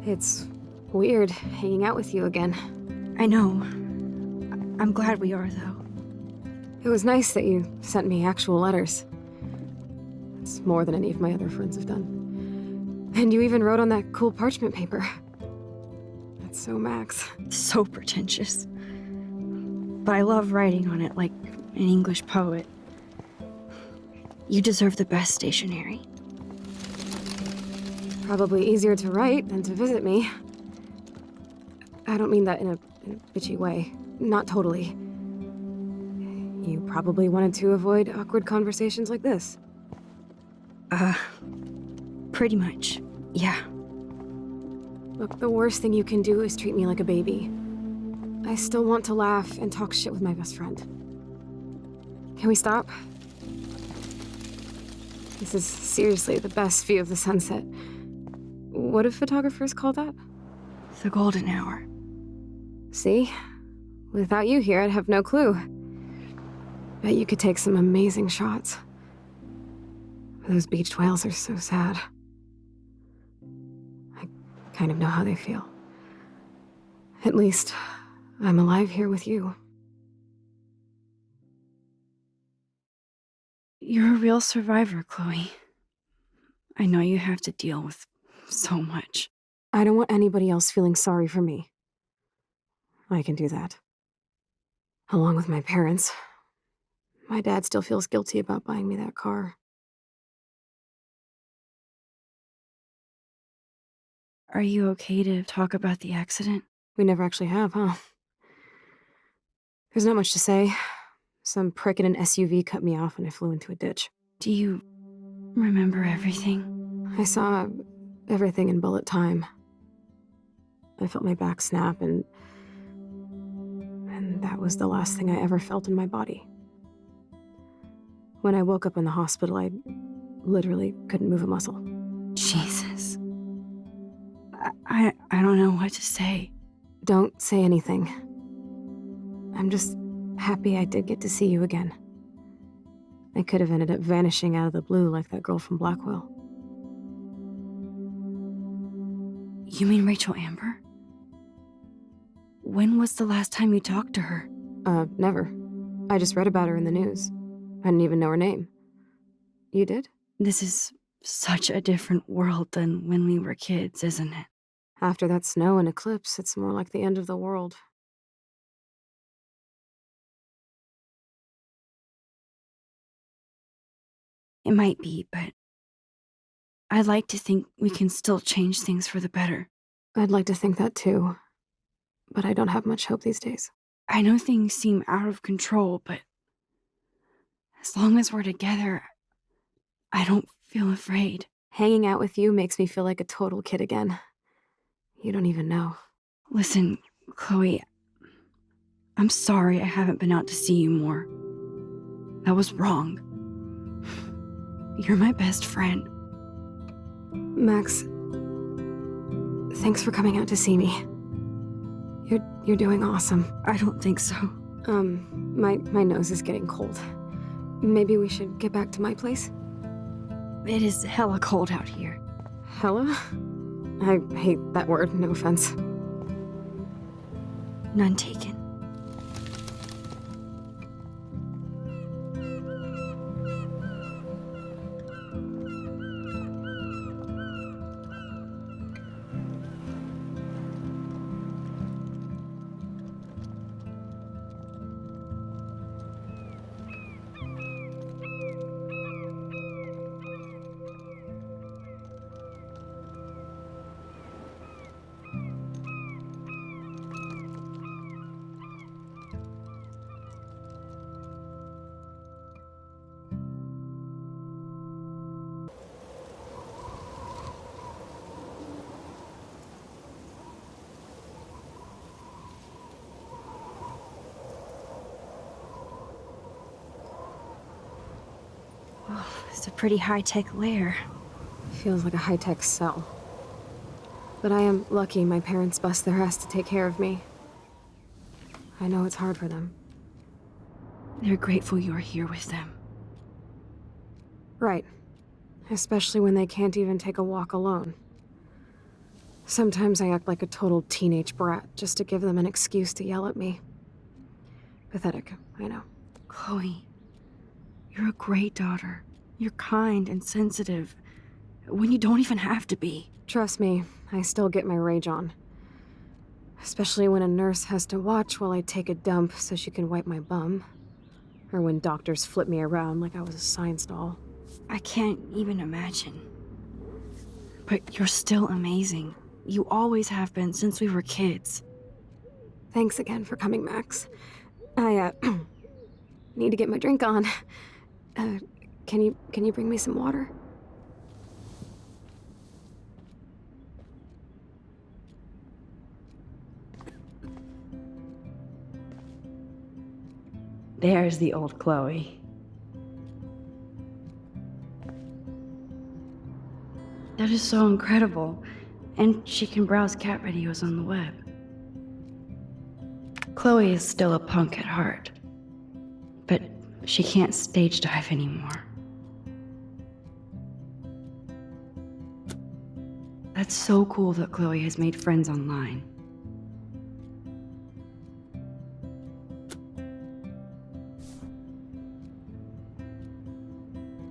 It's weird hanging out with you again. I know. I'm glad we are, though. It was nice that you sent me actual letters. It's more than any of my other friends have done. And you even wrote on that cool parchment paper. That's so Max. So pretentious. But I love writing on it like an English poet. You deserve the best stationery. Probably easier to write than to visit me. I don't mean that in a bitchy way. Not totally. You probably wanted to avoid awkward conversations like this. Pretty much, yeah. Look, the worst thing you can do is treat me like a baby. I still want to laugh and talk shit with my best friend. Can we stop? This is seriously the best view of the sunset. What do photographers call that? The golden hour. See? Without you here, I'd have no clue. Bet you could take some amazing shots. Those beached whales are so sad. I kind of know how they feel. At least, I'm alive here with you. You're a real survivor, Chloe. I know you have to deal with so much. I don't want anybody else feeling sorry for me. I can do that. Along with my parents. My dad still feels guilty about buying me that car. Are you okay to talk about the accident? We never actually have, huh? There's not much to say. Some prick in an SUV cut me off and I flew into a ditch. Do you remember everything? I saw everything in bullet time. I felt my back snap and that was the last thing I ever felt in my body. When I woke up in the hospital, I literally couldn't move a muscle. Jesus. I don't know what to say. Don't say anything. I'm just happy I did get to see you again. I could have ended up vanishing out of the blue like that girl from Blackwell. You mean Rachel Amber? When was the last time you talked to her? Never. I just read about her in the news. I didn't even know her name. You did? This is such a different world than when we were kids, isn't it? After that snow and eclipse, it's more like the end of the world. It might be, but I'd like to think we can still change things for the better. I'd like to think that too, but I don't have much hope these days. I know things seem out of control, but as long as we're together, I don't feel afraid. Hanging out with you makes me feel like a total kid again. You don't even know. Listen, Chloe, I'm sorry I haven't been out to see you more. That was wrong. You're my best friend. Max, thanks for coming out to see me. You're doing awesome. I don't think so. My nose is getting cold. Maybe we should get back to my place? It is hella cold out here. Hella? I hate that word, no offense. None taken. It's a pretty high-tech lair. Feels like a high-tech cell. But I am lucky my parents bust their ass to take care of me. I know it's hard for them. They're grateful you're here with them. Right. Especially when they can't even take a walk alone. Sometimes I act like a total teenage brat just to give them an excuse to yell at me. Pathetic, I know. Chloe, you're a great daughter. You're kind and sensitive when you don't even have to be. Trust me, I still get my rage on. Especially when a nurse has to watch while I take a dump so she can wipe my bum. Or when doctors flip me around like I was a science doll. I can't even imagine. But you're still amazing. You always have been since we were kids. Thanks again for coming, Max. I, need to get my drink on. Can you bring me some water? There's the old Chloe. That is so incredible. And she can browse cat videos on the web. Chloe is still a punk at heart. But she can't stage dive anymore. That's so cool that Chloe has made friends online.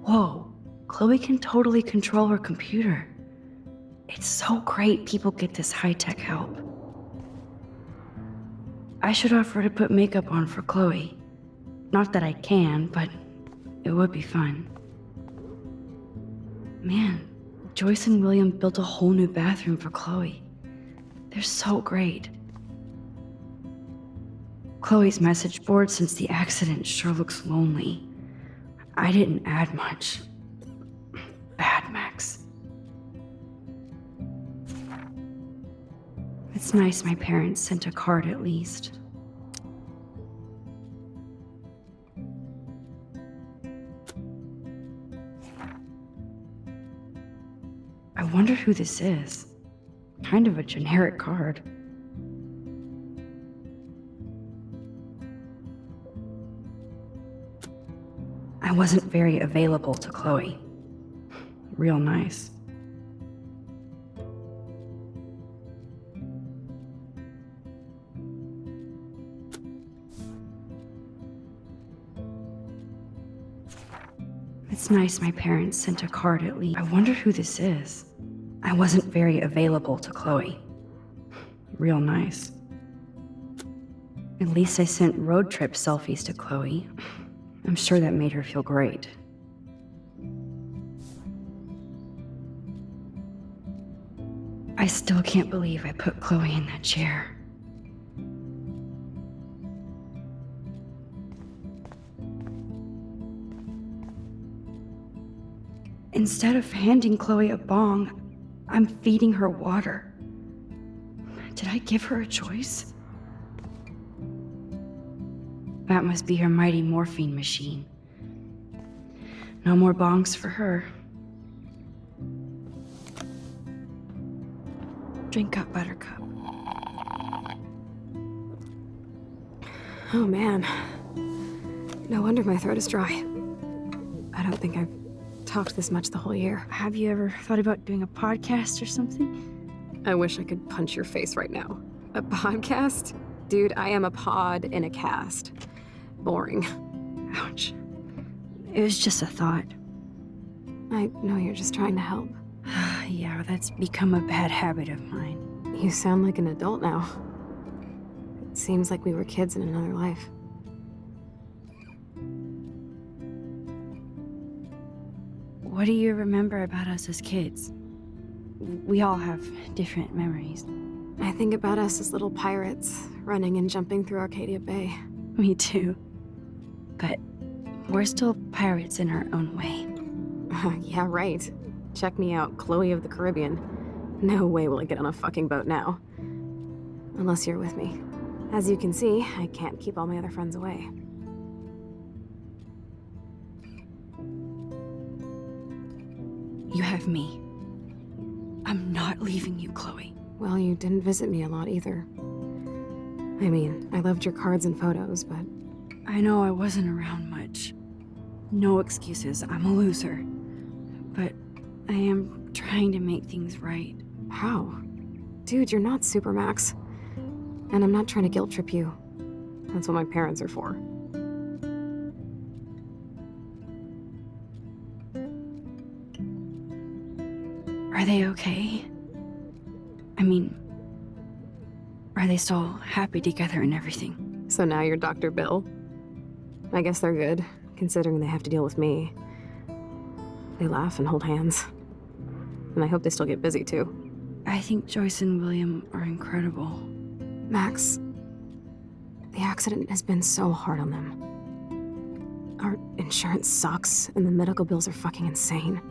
Whoa, Chloe can totally control her computer. It's so great people get this high-tech help. I should offer to put makeup on for Chloe. Not that I can, but it would be fun. Man, Joyce and William built a whole new bathroom for Chloe. They're so great. Chloe's message board since the accident sure looks lonely. I didn't add much. Bad, Max. It's nice my parents sent a card at least. I wonder who this is. Kind of a generic card. I wasn't very available to Chloe. Real nice. It's nice my parents sent a card at least. I wonder who this is. I wasn't very available to Chloe. Real nice. At least I sent road trip selfies to Chloe. I'm sure that made her feel great. I still can't believe I put Chloe in that chair. Instead of handing Chloe a bong, I'm feeding her water. Did I give her a choice? That must be her mighty morphine machine. No more bongs for her. Drink up, Buttercup. Oh man. No wonder my throat is dry. I don't think I've talked this much the whole year. Have you ever thought about doing a podcast or something? I wish I could punch your face right now. A podcast? Dude, I am a pod in a cast. Boring. Ouch. It was just a thought. I know you're just trying to help. Yeah, that's become a bad habit of mine. You sound like an adult now. It seems like we were kids in another life. What do you remember about us as kids? We all have different memories. I think about us as little pirates, running and jumping through Arcadia Bay. Me too. But we're still pirates in our own way. Yeah, right. Check me out, Chloe of the Caribbean. No way will I get on a fucking boat now. Unless you're with me. As you can see, I can't keep all my other friends away. You have me. I'm not leaving you, Chloe. Well, you didn't visit me a lot either. I mean, I loved your cards and photos, but... I know I wasn't around much. No excuses, I'm a loser. But I am trying to make things right. How? Dude, you're not Super Max. And I'm not trying to guilt trip you. That's what my parents are for. Are they okay? I mean, are they still happy together and everything? So now you're Dr. Bill? I guess they're good, considering they have to deal with me. They laugh and hold hands. And I hope they still get busy, too. I think Joyce and William are incredible. Max, the accident has been so hard on them. Our insurance sucks, and the medical bills are fucking insane.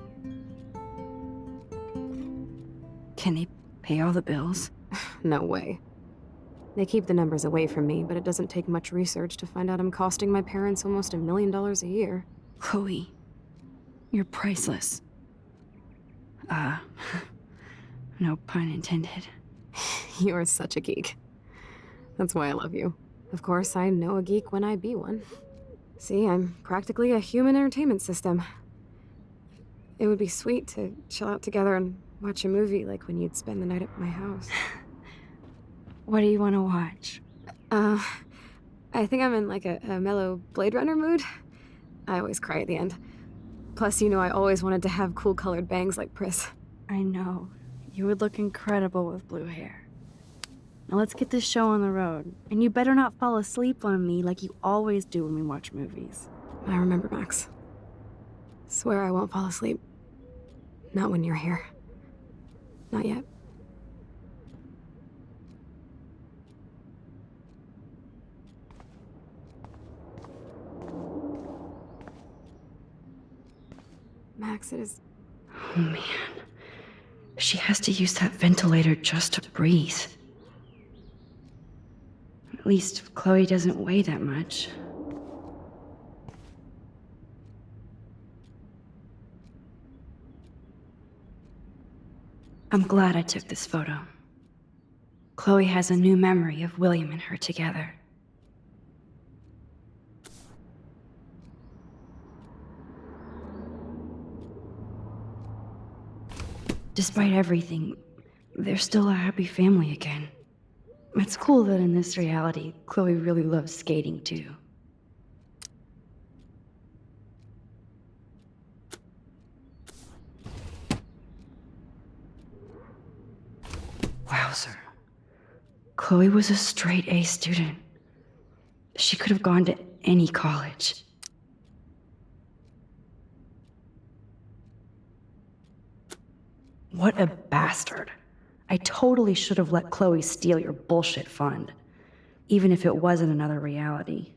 Can they pay all the bills? No way. They keep the numbers away from me, but it doesn't take much research to find out I'm costing my parents almost $1 million a year. Chloe, you're priceless. No pun intended. You are such a geek. That's why I love you. Of course, I know a geek when I be one. See, I'm practically a human entertainment system. It would be sweet to chill out together and watch a movie like when you'd spend the night at my house. What do you want to watch? I think I'm in like a mellow Blade Runner mood. I always cry at the end. Plus, you know I always wanted to have cool colored bangs like Pris. I know. You would look incredible with blue hair. Now let's get this show on the road. And you better not fall asleep on me like you always do when we watch movies. I remember, Max. Swear I won't fall asleep. Not when you're here. Not yet. Max, it is... Oh man. She has to use that ventilator just to breathe. At least Chloe doesn't weigh that much. I'm glad I took this photo. Chloe has a new memory of William and her together. Despite everything, they're still a happy family again. It's cool that in this reality, Chloe really loves skating too. Wowzer. Chloe was a straight A student. She could have gone to any college. What a bastard. I totally should have let Chloe steal your bullshit fund, even if it wasn't another reality.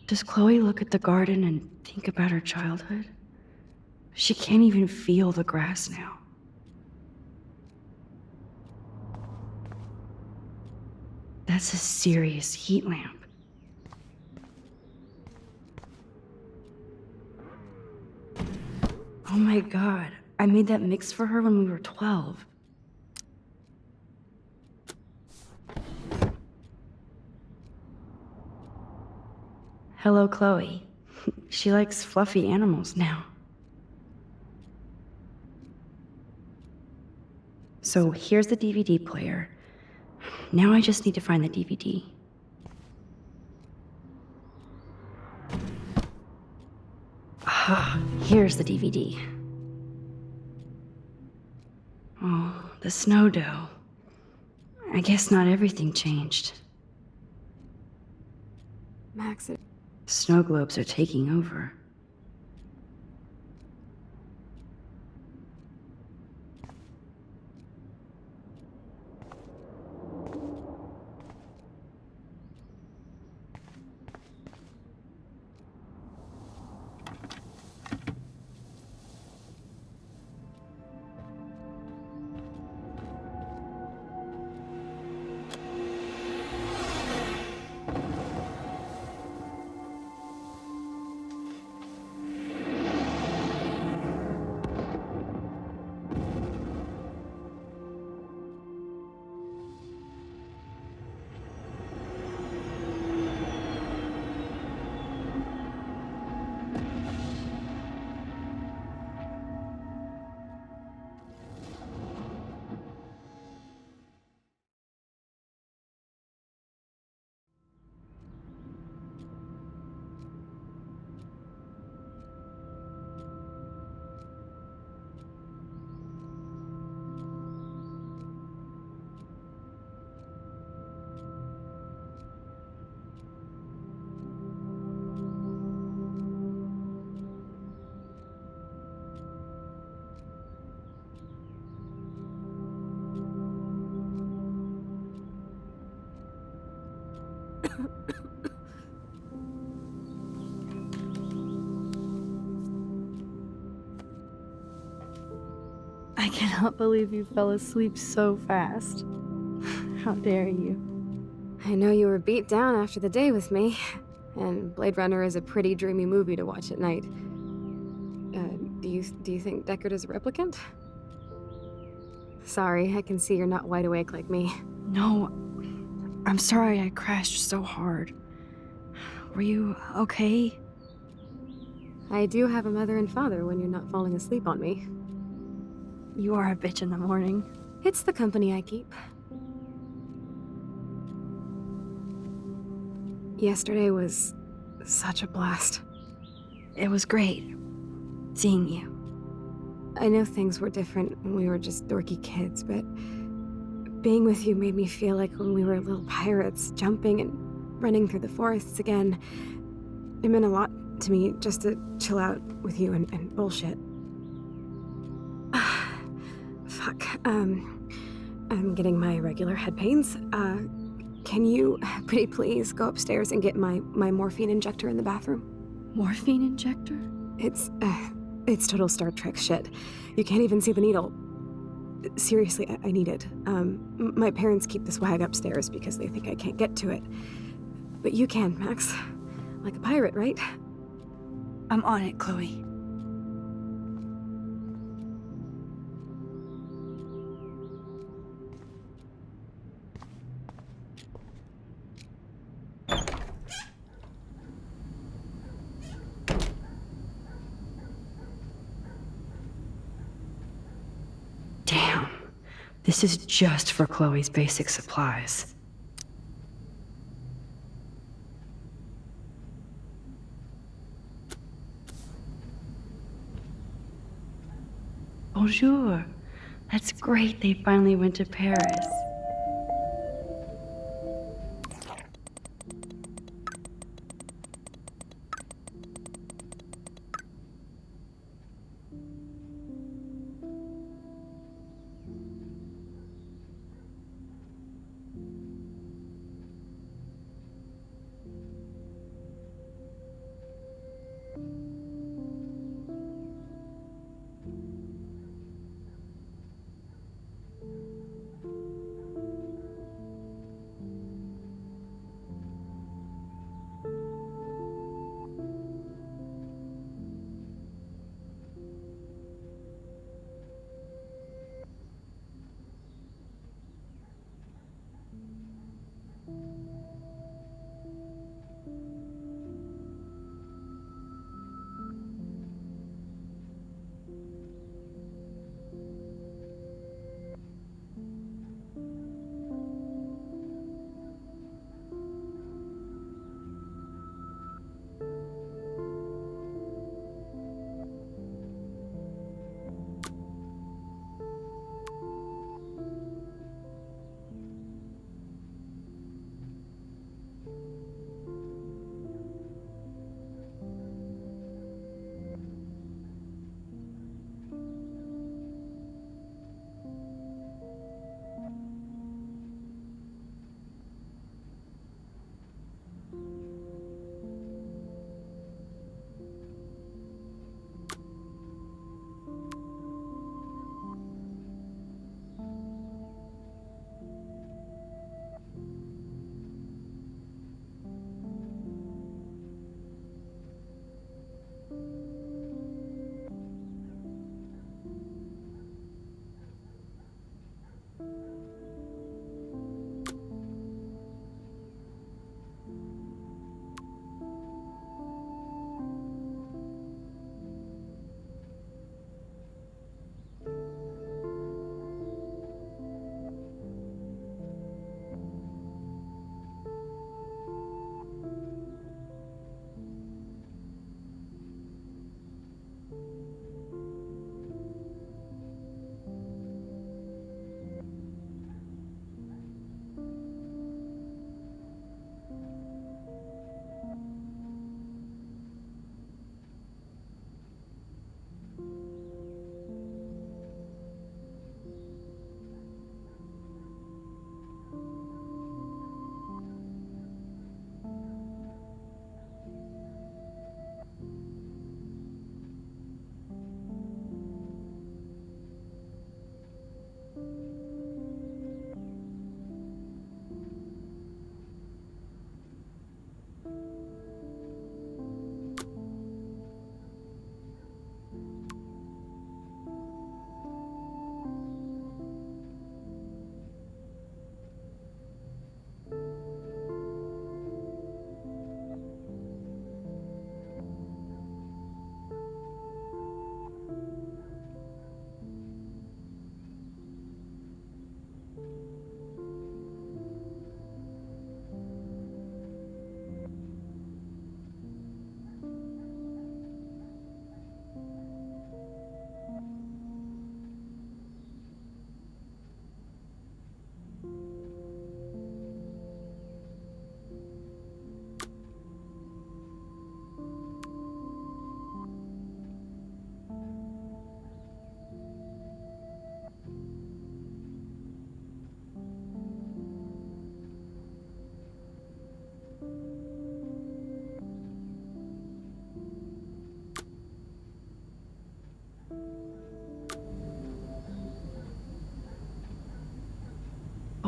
Does Chloe look at the garden and think about her childhood? She can't even feel the grass now. That's a serious heat lamp. Oh my god, I made that mix for her when we were 12. Hello, Chloe. She likes fluffy animals now. So here's the DVD player. Now I just need to find the DVD. Ah, here's the DVD. Oh, the snow dough. I guess not everything changed. Max, Snow globes are taking over. I cannot believe you fell asleep so fast. How dare you? I know you were beat down after the day with me, and Blade Runner is a pretty dreamy movie to watch at night. Do you think Deckard is a replicant? Sorry, I can see you're not wide awake like me. No, I'm sorry I crashed so hard. Were you okay? I do have a mother and father when you're not falling asleep on me. You are a bitch in the morning. It's the company I keep. Yesterday was such a blast. It was great seeing you. I know things were different when we were just dorky kids, but being with you made me feel like when we were little pirates, jumping and running through the forests again. It meant a lot to me just to chill out with you and bullshit. Fuck. I'm getting my regular head pains. Can you, pretty please, go upstairs and get my morphine injector in the bathroom? Morphine injector? It's total Star Trek shit. You can't even see the needle. Seriously, I need it. My parents keep the swag upstairs because they think I can't get to it. But you can, Max. Like a pirate, right? I'm on it, Chloe. Damn. This is just for Chloe's basic supplies. Bonjour. That's great they finally went to Paris.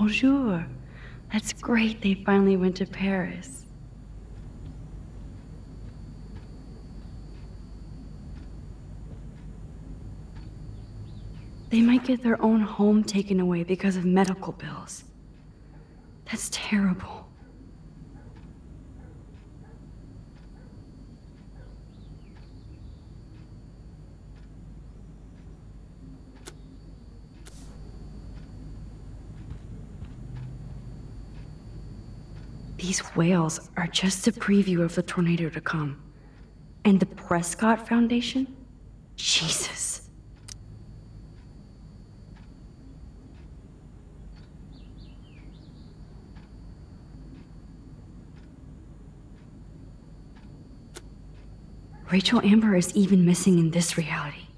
Bonjour. That's great they finally went to Paris. They might get their own home taken away because of medical bills. That's terrible. These whales are just a preview of the tornado to come. And the Prescott Foundation? Jesus. Rachel Amber is even missing in this reality.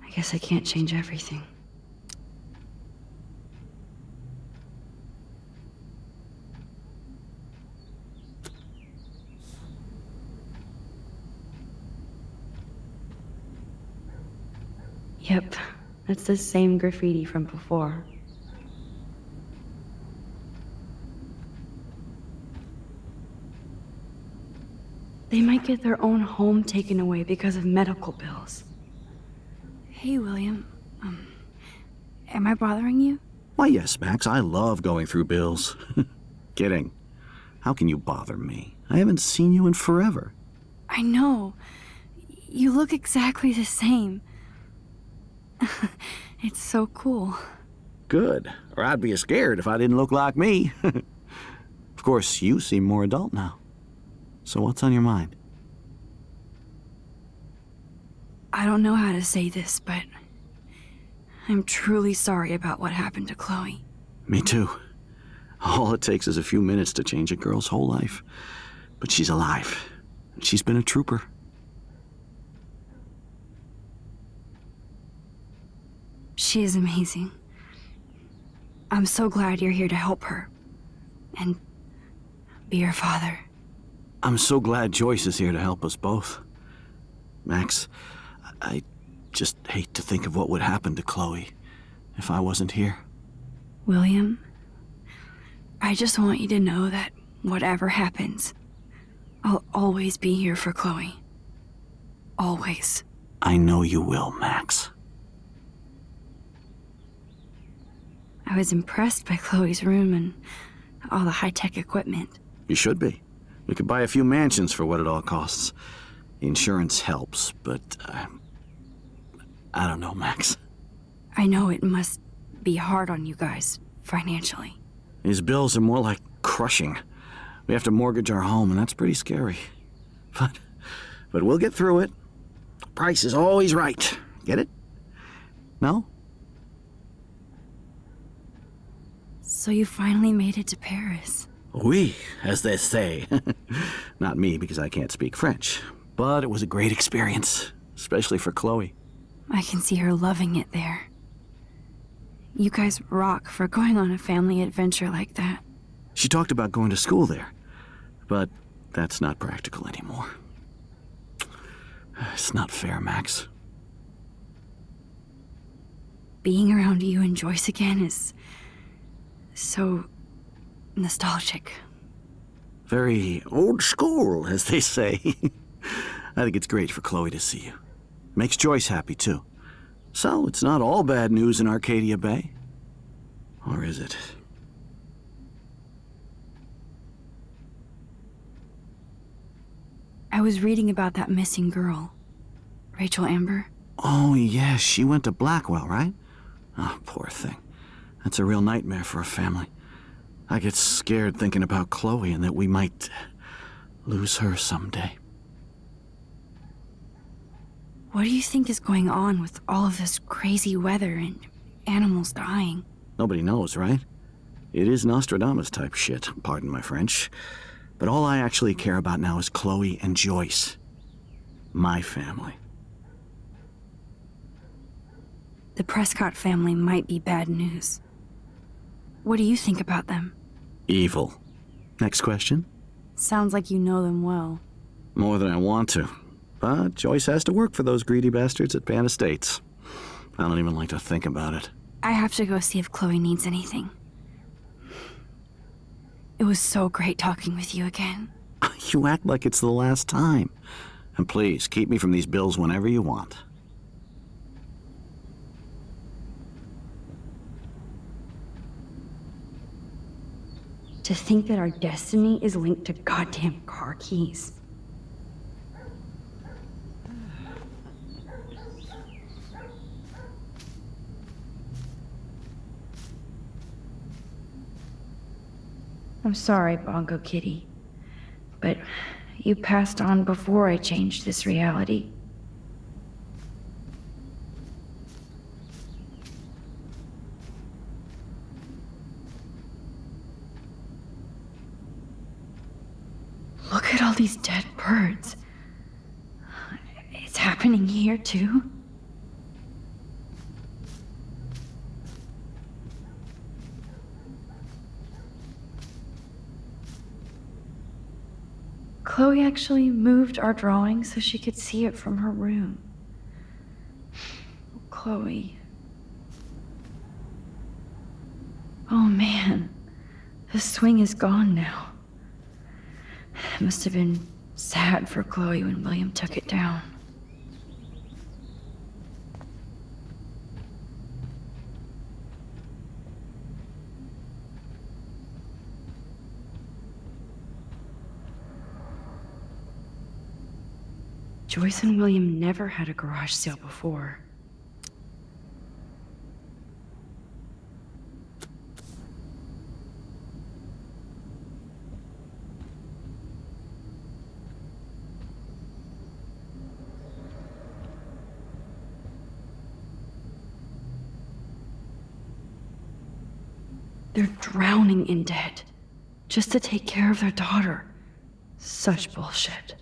I guess I can't change everything. Yep, that's the same graffiti from before. They might get their own home taken away because of medical bills. Hey, William. Am I bothering you? Why, yes, Max. I love going through bills. Kidding. How can you bother me? I haven't seen you in forever. I know. You look exactly the same. It's so cool. Good. Or I'd be scared if I didn't look like me. Of course, you seem more adult now. So what's on your mind? I don't know how to say this, but I'm truly sorry about what happened to Chloe. Me too. All it takes is a few minutes to change a girl's whole life. But she's alive. And she's been a trooper. She is amazing. I'm so glad you're here to help her. And be her father. I'm so glad Joyce is here to help us both. Max, I just hate to think of what would happen to Chloe if I wasn't here. William, I just want you to know that whatever happens, I'll always be here for Chloe. Always. I know you will, Max. I was impressed by Chloe's room and all the high-tech equipment. You should be. We could buy a few mansions for what it all costs. Insurance helps, but I don't know, Max. I know it must be hard on you guys, financially. These bills are more like crushing. We have to mortgage our home, and that's pretty scary. But we'll get through it. Price is always right. Get it? No? So you finally made it to Paris. Oui, as they say. Not me, because I can't speak French. But it was a great experience, especially for Chloe. I can see her loving it there. You guys rock for going on a family adventure like that. She talked about going to school there, but that's not practical anymore. It's not fair, Max. Being around you and Joyce again is so nostalgic. Very old school, as they say. I think it's great for Chloe to see you. Makes Joyce happy, too. So, it's not all bad news in Arcadia Bay. Or is it? I was reading about that missing girl, Rachel Amber. Oh, yeah, she went to Blackwell, right? Oh, poor thing. That's a real nightmare for a family. I get scared thinking about Chloe and that we might lose her someday. What do you think is going on with all of this crazy weather and animals dying? Nobody knows, right? It is Nostradamus-type shit, pardon my French. But all I actually care about now is Chloe and Joyce. My family. The Prescott family might be bad news. What do you think about them? Evil. Next question? Sounds like you know them well. More than I want to. But Joyce has to work for those greedy bastards at Pan Estates. I don't even like to think about it. I have to go see if Chloe needs anything. It was so great talking with you again. You act like it's the last time. And please, keep me from these bills whenever you want. To think that our destiny is linked to goddamn car keys. I'm sorry, Bongo Kitty, but you passed on before I changed this reality. Look at all these dead birds. It's happening here, too? Chloe actually moved our drawing so she could see it from her room. Chloe. Oh man, the swing is gone now. It must have been sad for Chloe when William took it down. Joyce and William never had a garage sale before. They're drowning in debt just to take care of their daughter. Such bullshit.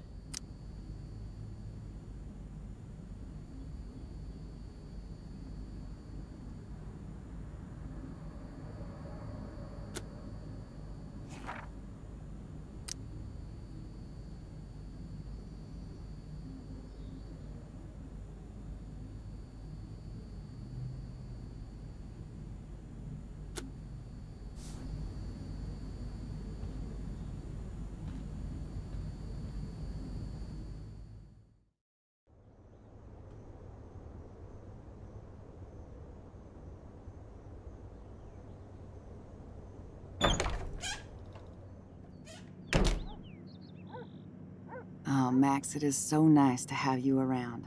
Oh, Max, it is so nice to have you around.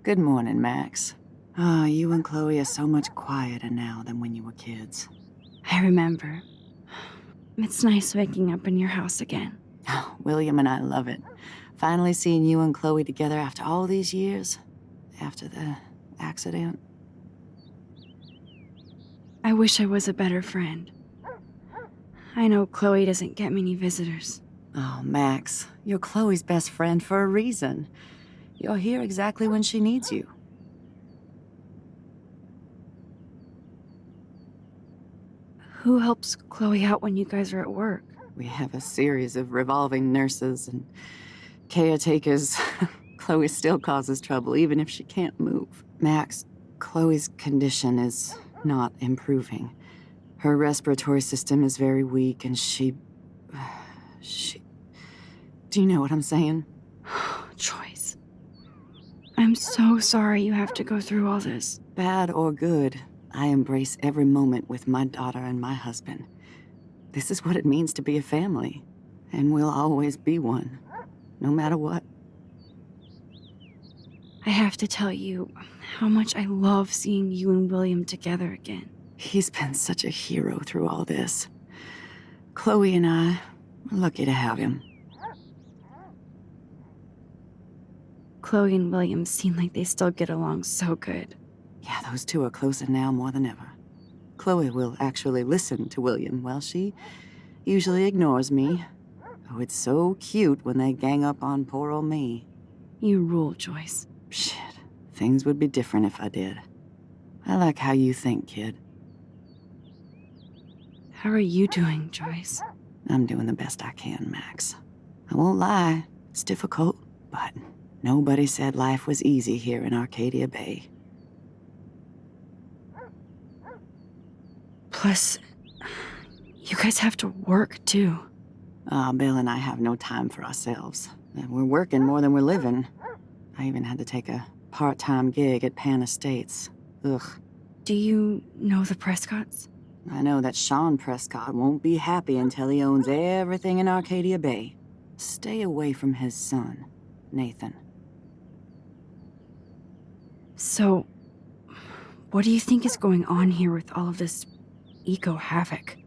Good morning, Max. Oh, you and Chloe are so much quieter now than when you were kids. I remember. It's nice waking up in your house again. Oh, William and I love it. Finally seeing you and Chloe together after all these years. After the accident. I wish I was a better friend. I know Chloe doesn't get many visitors. Oh, Max, you're Chloe's best friend for a reason. You're here exactly when she needs you. Who helps Chloe out when you guys are at work? We have a series of revolving nurses and caretakers. Chloe still causes trouble, even if she can't move. Max, Chloe's condition is not improving. Her respiratory system is very weak, and she... Do you know what I'm saying? Joyce. I'm so sorry you have to go through all this. Bad or good, I embrace every moment with my daughter and my husband. This is what it means to be a family, and we'll always be one, no matter what. I have to tell you how much I love seeing you and William together again. He's been such a hero through all this. Chloe and I are lucky to have him. Chloe and William seem like they still get along so good. Yeah, those two are closer now more than ever. Chloe will actually listen to William while she usually ignores me. Oh, it's so cute when they gang up on poor old me. You rule, Joyce. Shit, things would be different if I did. I like how you think, kid. How are you doing, Joyce? I'm doing the best I can, Max. I won't lie, it's difficult, but nobody said life was easy here in Arcadia Bay. Plus, you guys have to work, too. Bill and I have no time for ourselves. We're working more than we're living. I even had to take a part-time gig at Pan Estates. Ugh. Do you know the Prescotts? I know that Sean Prescott won't be happy until he owns everything in Arcadia Bay. Stay away from his son, Nathan. So, what do you think is going on here with all of this eco-havoc?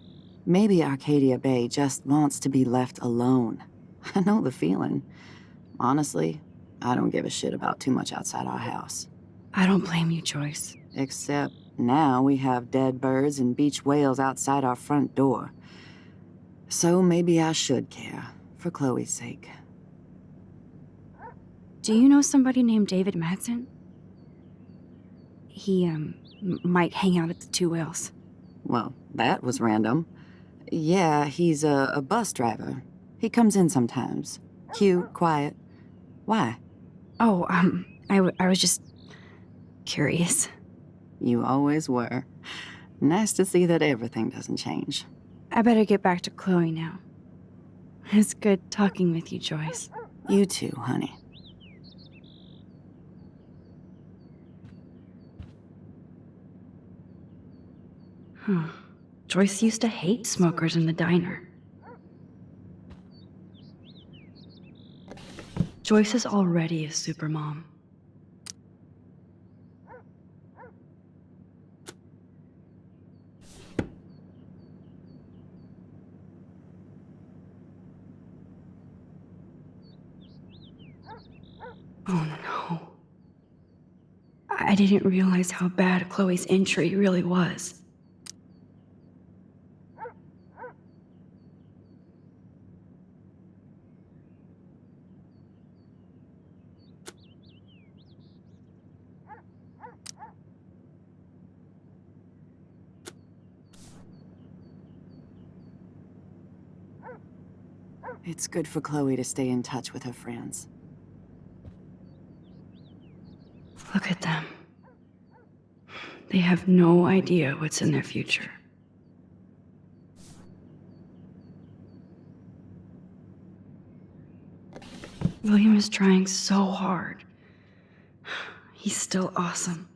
Maybe Arcadia Bay just wants to be left alone. I know the feeling. Honestly, I don't give a shit about too much outside our house. I don't blame you, Joyce. Except now we have dead birds and beach whales outside our front door. So maybe I should care, for Chloe's sake. Do you know somebody named David Madsen? He, might hang out at the Two Whales. Well, that was random. Yeah, he's a bus driver. He comes in sometimes. Cute, quiet. Why? Oh, I was just curious. You always were. Nice to see that everything doesn't change. I better get back to Chloe now. It's good talking with you, Joyce. You too, honey. Huh. Joyce used to hate smokers in the diner. Joyce is already a supermom. Oh no. I didn't realize how bad Chloe's injury really was. It's good for Chloe to stay in touch with her friends. Look at them. They have no idea what's in their future. William is trying so hard. He's still awesome.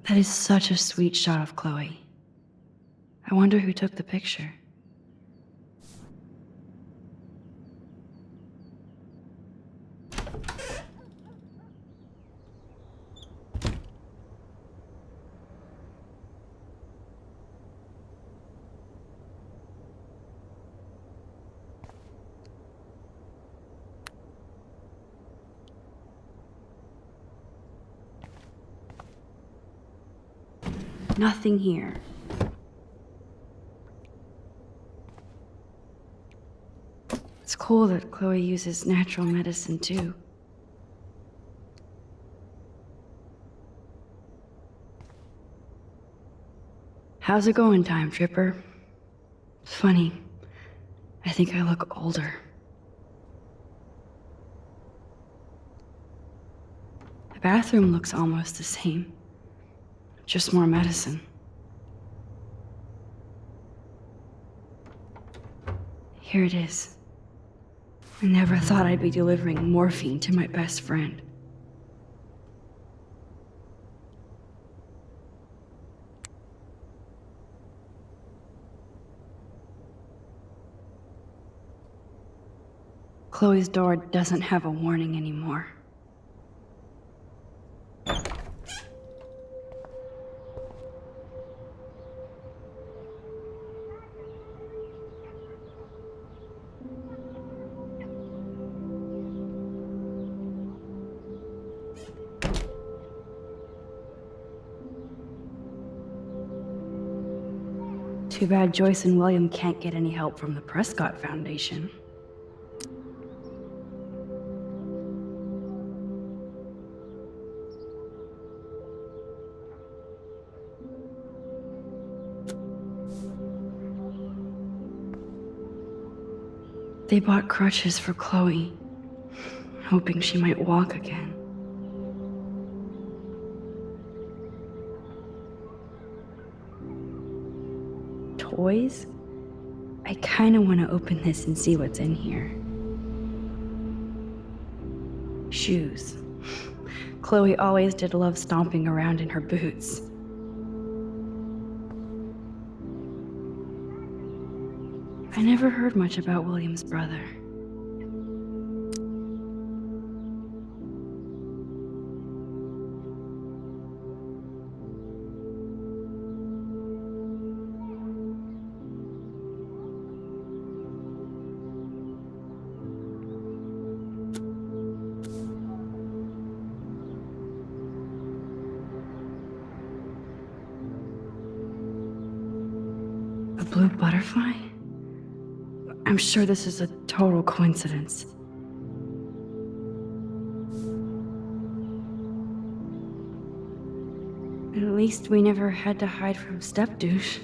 That is such a sweet shot of Chloe. I wonder who took the picture. Nothing here. It's cool that Chloe uses natural medicine too. How's it going, Time Tripper? Funny. I think I look older. The bathroom looks almost the same. Just more medicine. Here it is. I never thought I'd be delivering morphine to my best friend. Chloe's door doesn't have a warning anymore. Too bad Joyce and William can't get any help from the Prescott Foundation. They bought crutches for Chloe, hoping she might walk again. Toys? I kinda wanna open this and see what's in here. Shoes. Chloe always did love stomping around in her boots. I never heard much about William's brother. A blue butterfly? I'm sure this is a total coincidence. At least we never had to hide from step-douche.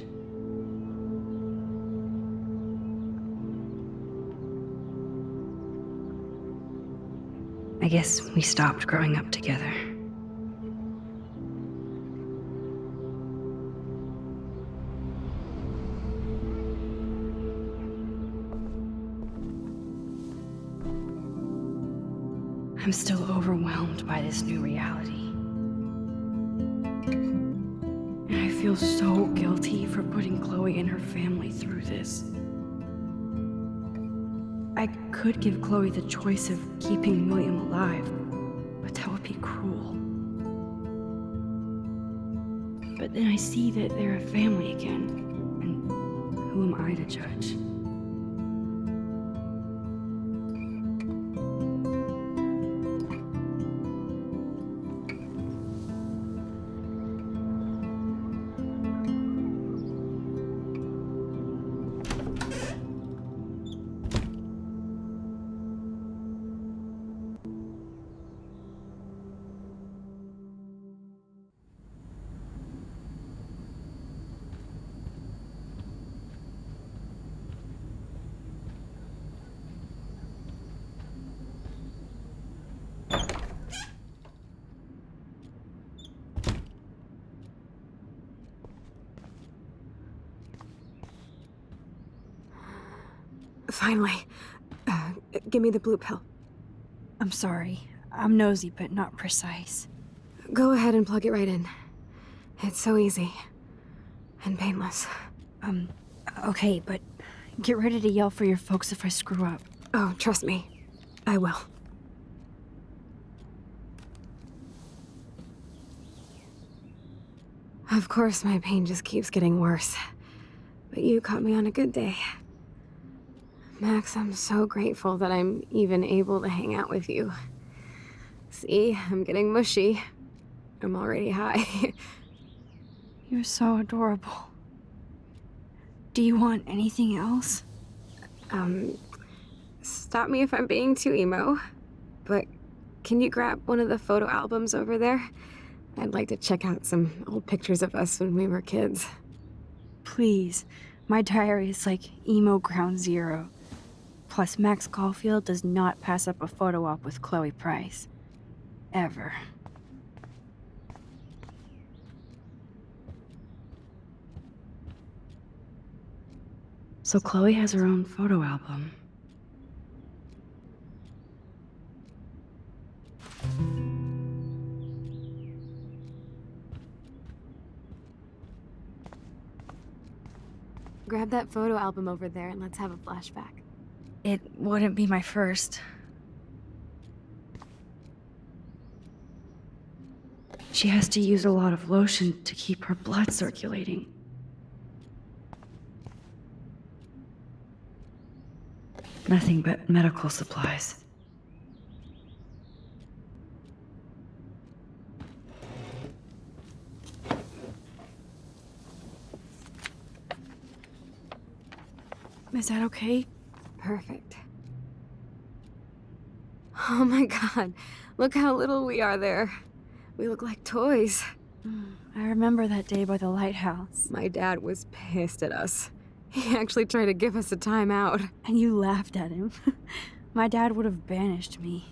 I guess we stopped growing up together. I'm still overwhelmed by this new reality. And I feel so guilty for putting Chloe and her family through this. I could give Chloe the choice of keeping William alive, but that would be cruel. But then I see that they're a family again, and who am I to judge? Finally. Give me the blue pill. I'm sorry. I'm nosy, but not precise. Go ahead and plug it right in. It's so easy. And painless. Okay, but get ready to yell for your folks if I screw up. Oh, trust me. I will. Of course, my pain just keeps getting worse. But you caught me on a good day. Max, I'm so grateful that I'm even able to hang out with you. See, I'm getting mushy. I'm already high. You're so adorable. Do you want anything else? Stop me if I'm being too emo, but can you grab one of the photo albums over there? I'd like to check out some old pictures of us when we were kids. Please. My diary is like emo ground zero. Plus, Max Caulfield does not pass up a photo op with Chloe Price. Ever. So Chloe has her own photo album. Grab that photo album over there and let's have a flashback. It wouldn't be my first. She has to use a lot of lotion to keep her blood circulating. Nothing but medical supplies. Is that okay? Perfect. Oh my god, look how little we are there. We look like toys. I remember that day by the lighthouse. My dad was pissed at us. He actually tried to give us a timeout. And you laughed at him. My dad would have banished me.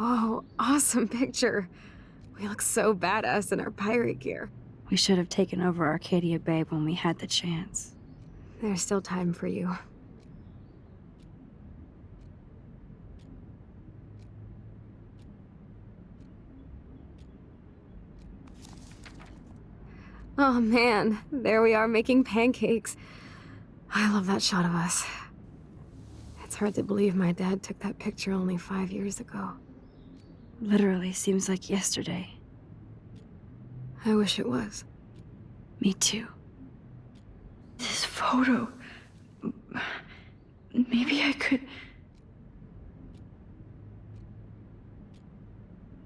Whoa, awesome picture. We look so badass in our pirate gear. We should have taken over Arcadia Bay when we had the chance. There's still time for you. Oh man, there we are making pancakes. I love that shot of us. It's hard to believe my dad took that picture only 5 years ago. Literally seems like yesterday. I wish it was. Me too. This photo... Maybe I could...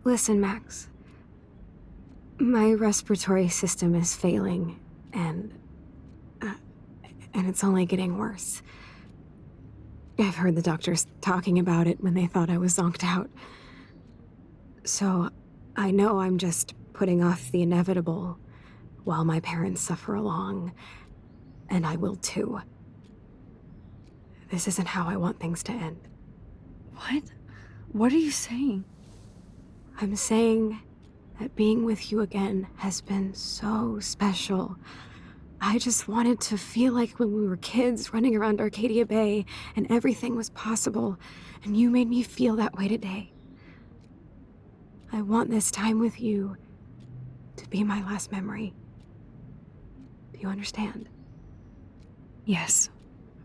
Listen, Max. My respiratory system is failing, and it's only getting worse. I've heard the doctors talking about it when they thought I was zonked out. So, I know I'm just putting off the inevitable while my parents suffer along, and I will too. This isn't how I want things to end. What? What are you saying? I'm saying that being with you again has been so special. I just wanted to feel like when we were kids running around Arcadia Bay and everything was possible, and you made me feel that way today. I want this time with you to be my last memory. Do you understand? Yes,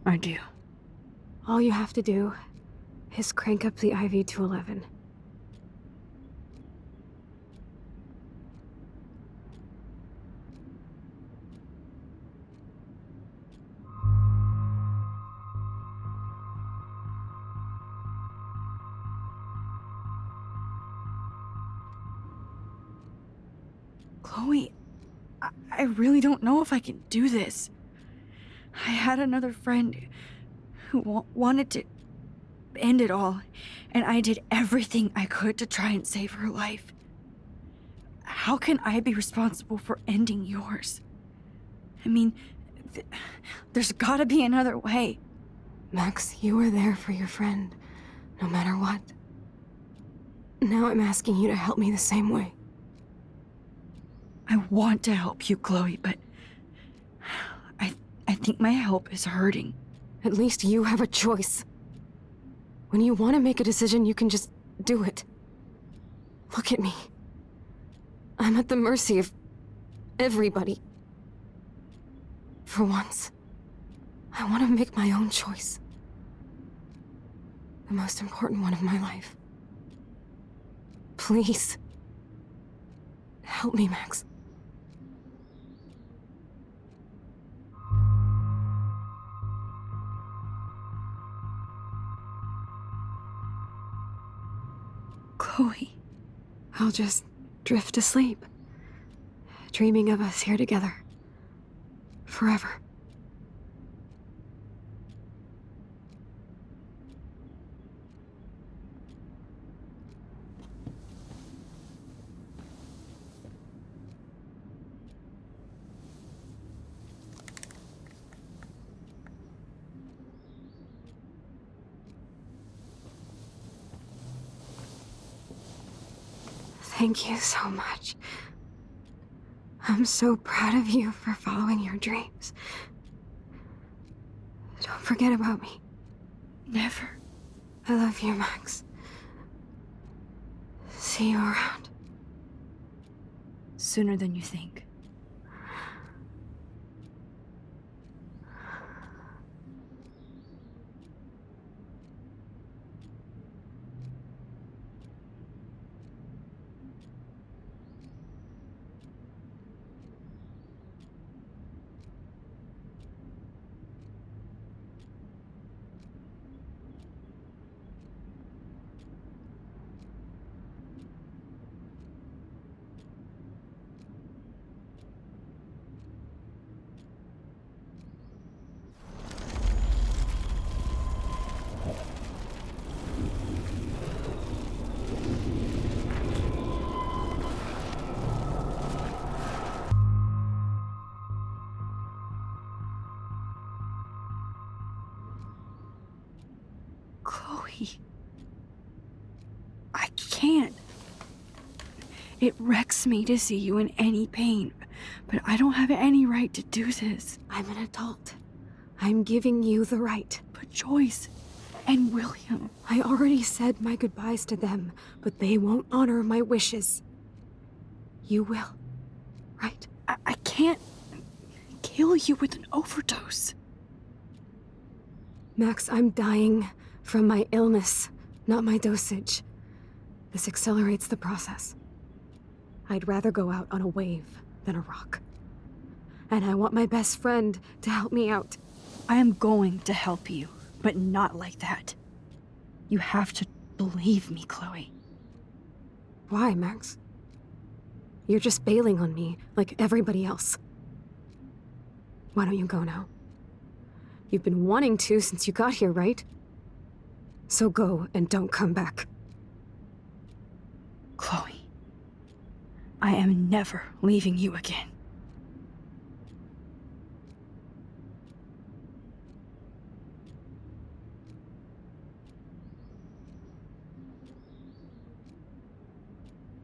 I do. All you have to do is crank up the IV to 11. Chloe, I really don't know if I can do this. I had another friend who wanted to end it all, and I did everything I could to try and save her life. How can I be responsible for ending yours? I mean, there's gotta be another way. Max, you were there for your friend, no matter what. Now I'm asking you to help me the same way. I want to help you, Chloe, but I think my help is hurting. At least you have a choice. When you want to make a decision, you can just do it. Look at me. I'm at the mercy of everybody. For once, I want to make my own choice. The most important one of my life. Please. Help me, Max. Chloe. I'll just drift asleep, dreaming of us here together. Forever. Thank you so much. I'm so proud of you for following your dreams. Don't forget about me. Never. I love you, Max. See you around. Sooner than you think. Chloe. I can't. It wrecks me to see you in any pain, but I don't have any right to do this. I'm an adult. I'm giving you the right. But Joyce and William... I already said my goodbyes to them, but they won't honor my wishes. You will, right? I can't kill you with an overdose. Max, I'm dying from my illness, not my dosage. This accelerates the process. I'd rather go out on a wave than a rock. And I want my best friend to help me out. I am going to help you, but not like that. You have to believe me, Chloe. Why, Max? You're just bailing on me like everybody else. Why don't you go now? You've been wanting to since you got here, right? So go and don't come back. Chloe, I am never leaving you again.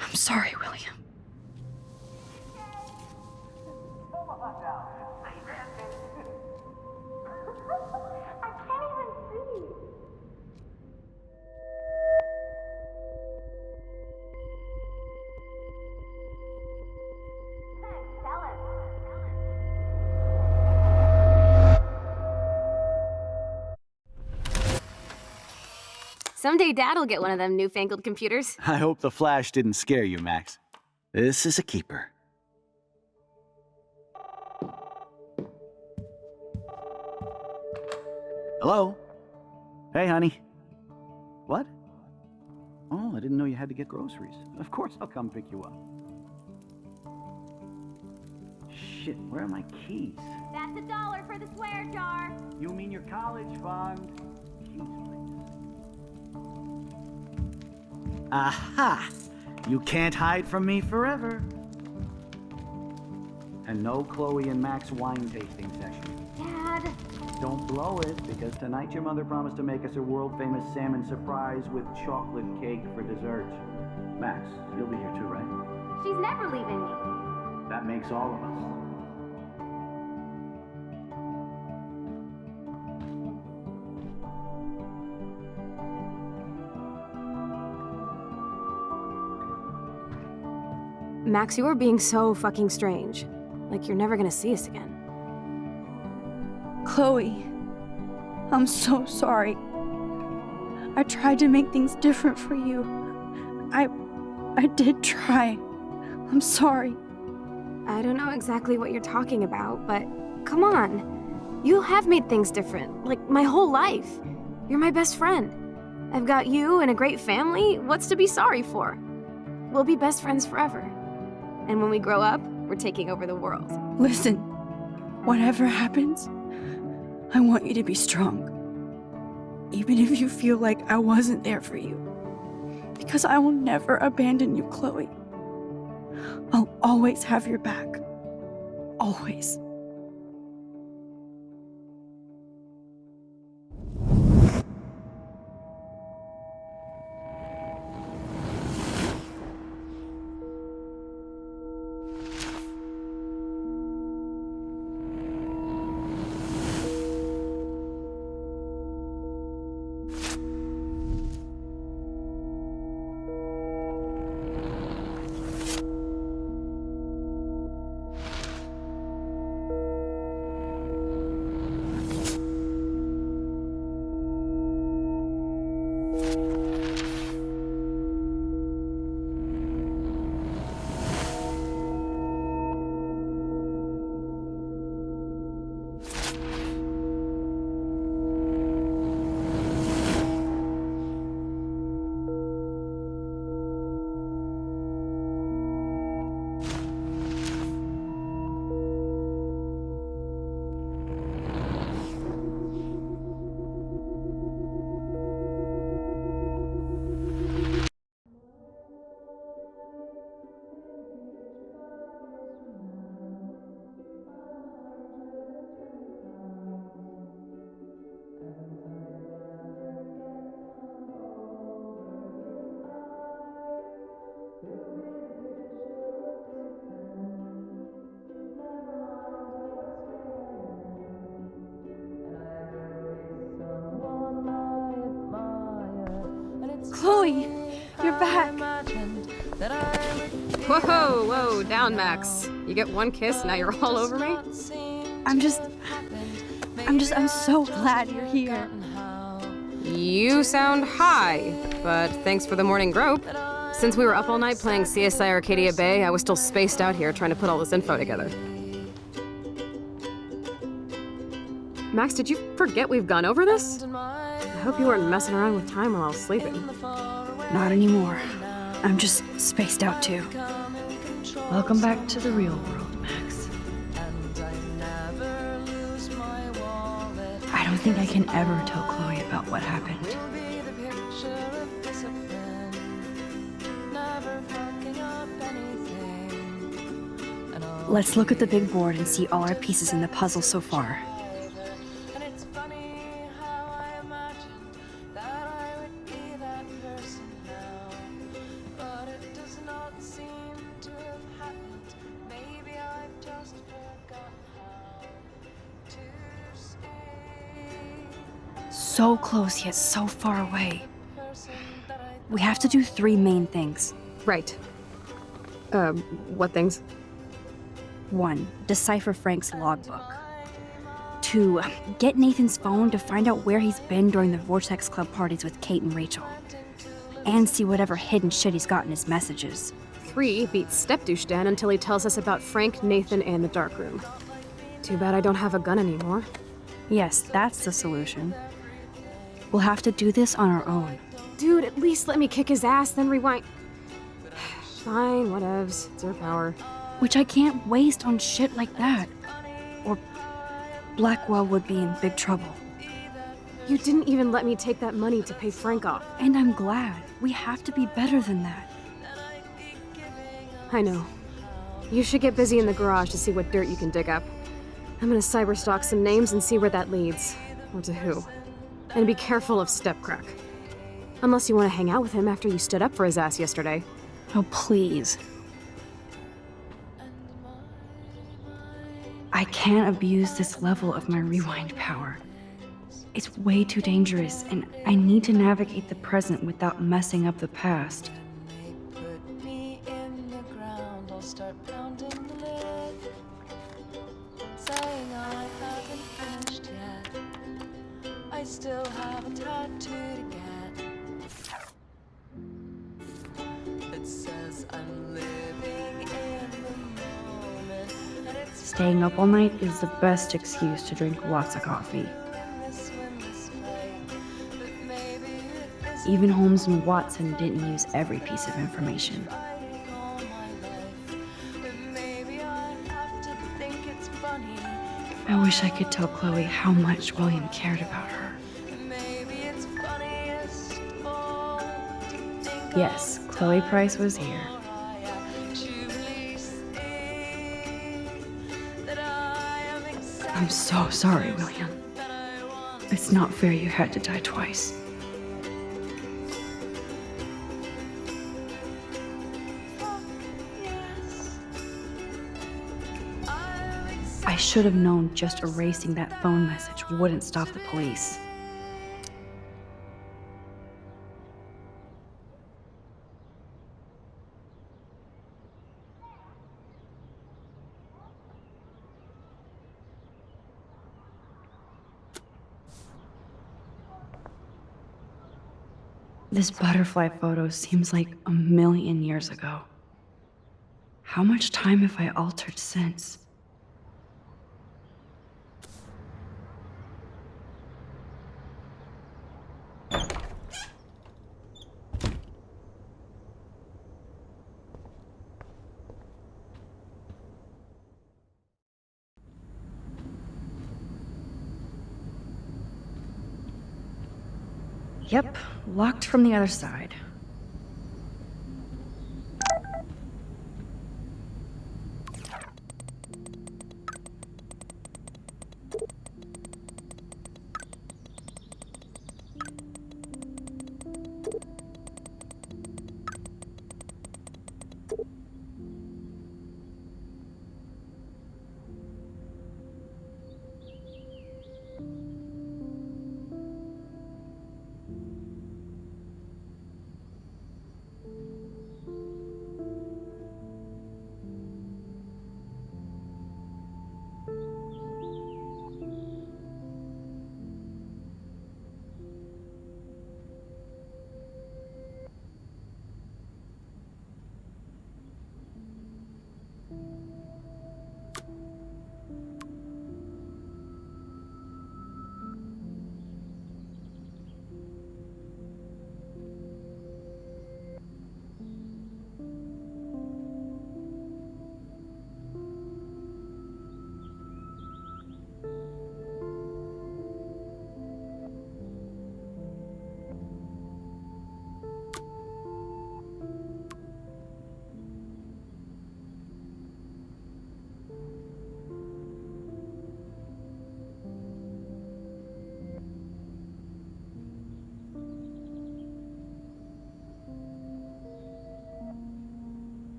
I'm sorry, William. Someday Dad'll get one of them newfangled computers. I hope the flash didn't scare you, Max. This is a keeper. Hello? Hey, honey. What? Oh, I didn't know you had to get groceries. Of course I'll come pick you up. Shit, where are my keys? That's $1 for the swear jar. You mean your college fund? Keys, please. Aha! You can't hide from me forever. And no Chloe and Max wine tasting session. Dad. Don't blow it, because tonight your mother promised to make us a world-famous salmon surprise with chocolate cake for dessert. Max, you'll be here too, right? She's never leaving me. That makes all of us. Max, you are being so fucking strange. Like you're never gonna see us again. Chloe, I'm so sorry. I tried to make things different for you. I did try. I'm sorry. I don't know exactly what you're talking about, but come on. You have made things different, like my whole life. You're my best friend. I've got you and a great family. What's to be sorry for? We'll be best friends forever. And when we grow up, we're taking over the world. Listen, whatever happens, I want you to be strong. Even if you feel like I wasn't there for you. Because I will never abandon you, Chloe. I'll always have your back. Always. Chloe, you're back. Whoa, whoa, down, Max. You get one kiss, now you're all over me? I'm so glad you're here. You sound high, but thanks for the morning grope. Since we were up all night playing CSI Arcadia Bay, I was still spaced out here trying to put all this info together. Max, did you forget we've gone over this? I hope you weren't messing around with time while I was sleeping. Not anymore. I'm just spaced out too. Welcome back to the real world, Max. I don't think I can ever tell Chloe about what happened. Let's look at the big board and see all our pieces in the puzzle so far. So close yet so far away. We have to do 3 main things. Right. What things? 1. Decipher Frank's logbook. 2. Get Nathan's phone to find out where he's been during the Vortex Club parties with Kate and Rachel. And see whatever hidden shit he's got in his messages. 3. Beat Step-Douche Dan until he tells us about Frank, Nathan, and the dark room. Too bad I don't have a gun anymore. Yes, that's the solution. We'll have to do this on our own. Dude, at least let me kick his ass, then rewind. Fine, whatevs. It's your power. Which I can't waste on shit like that. Or Blackwell would be in big trouble. You didn't even let me take that money to pay Frank off. And I'm glad. We have to be better than that. I know. You should get busy in the garage to see what dirt you can dig up. I'm gonna cyberstalk some names and see where that leads. Or to who. And be careful of Stepcrack. Unless you want to hang out with him after you stood up for his ass yesterday. Oh, please. I can't abuse this level of my rewind power. It's way too dangerous, and I need to navigate the present without messing up the past. I still have a tattoo to get that says I'm living in the moment, and it's Staying up all night is the best excuse to drink lots of coffee. this fight, but maybe it is Even Holmes and Watson didn't use every piece of information. fighting all my life, but maybe I have to think it's funny. I wish I could tell Chloe how much William cared about her. Maybe it's funniest of all to think Yes, Chloe Price was here. I actually see that I am exactly I'm so sorry, William. that I want. It's not fair you had to die twice. Yes. I should have known just erasing that phone message wouldn't stop the police. This butterfly photo seems like a million years ago. How much time have I altered since? Yep, locked from the other side.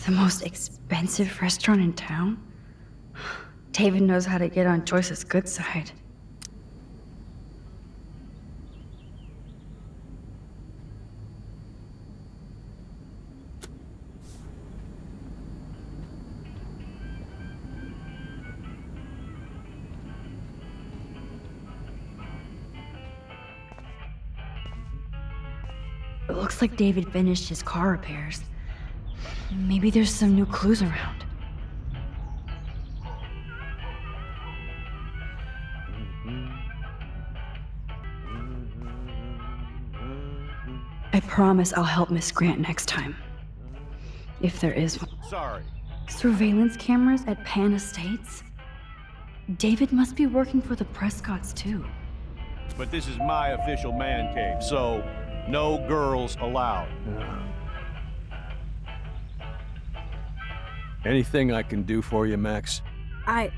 The most expensive restaurant in town? David knows how to get on Joyce's good side. It looks like David finished his car repairs. Maybe there's some new clues around. I promise I'll help Miss Grant next time. If there is one. Sorry. Surveillance cameras at Pan Estates? David must be working for the Prescotts too. But this is my official man cave, so no girls allowed. Anything I can do for you, Max? I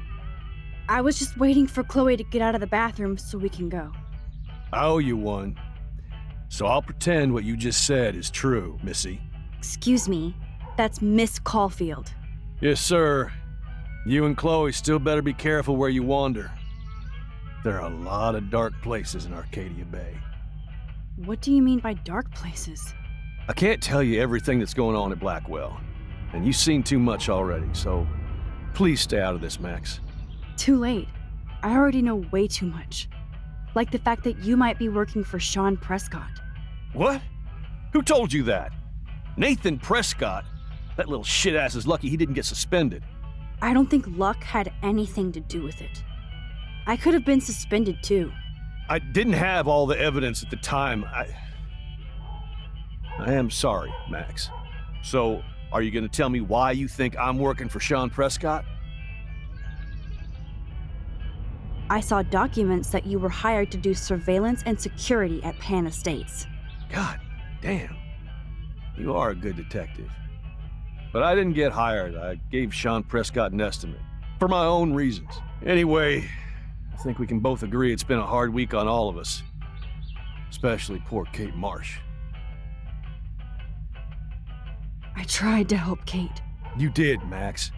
was just waiting for Chloe to get out of the bathroom so we can go. I owe you one. So I'll pretend what you just said is true, Missy. Excuse me, that's Miss Caulfield. Yes, sir. You and Chloe still better be careful where you wander. There are a lot of dark places in Arcadia Bay. What do you mean by dark places? I can't tell you everything that's going on at Blackwell, and you've seen too much already, so please stay out of this, Max. Too late. I already know way too much. Like the fact that you might be working for Sean Prescott. What? Who told you that? Nathan Prescott? That little shit-ass is lucky he didn't get suspended. I don't think luck had anything to do with it. I could have been suspended too. I didn't have all the evidence at the time. I am sorry, Max. So, are you going to tell me why you think I'm working for Sean Prescott? I saw documents that you were hired to do surveillance and security at Pan Estates. God damn. You are a good detective. But I didn't get hired. I gave Sean Prescott an estimate. For my own reasons. Anyway, I think we can both agree it's been a hard week on all of us. Especially poor Kate Marsh. I tried to help Kate. You did, Max.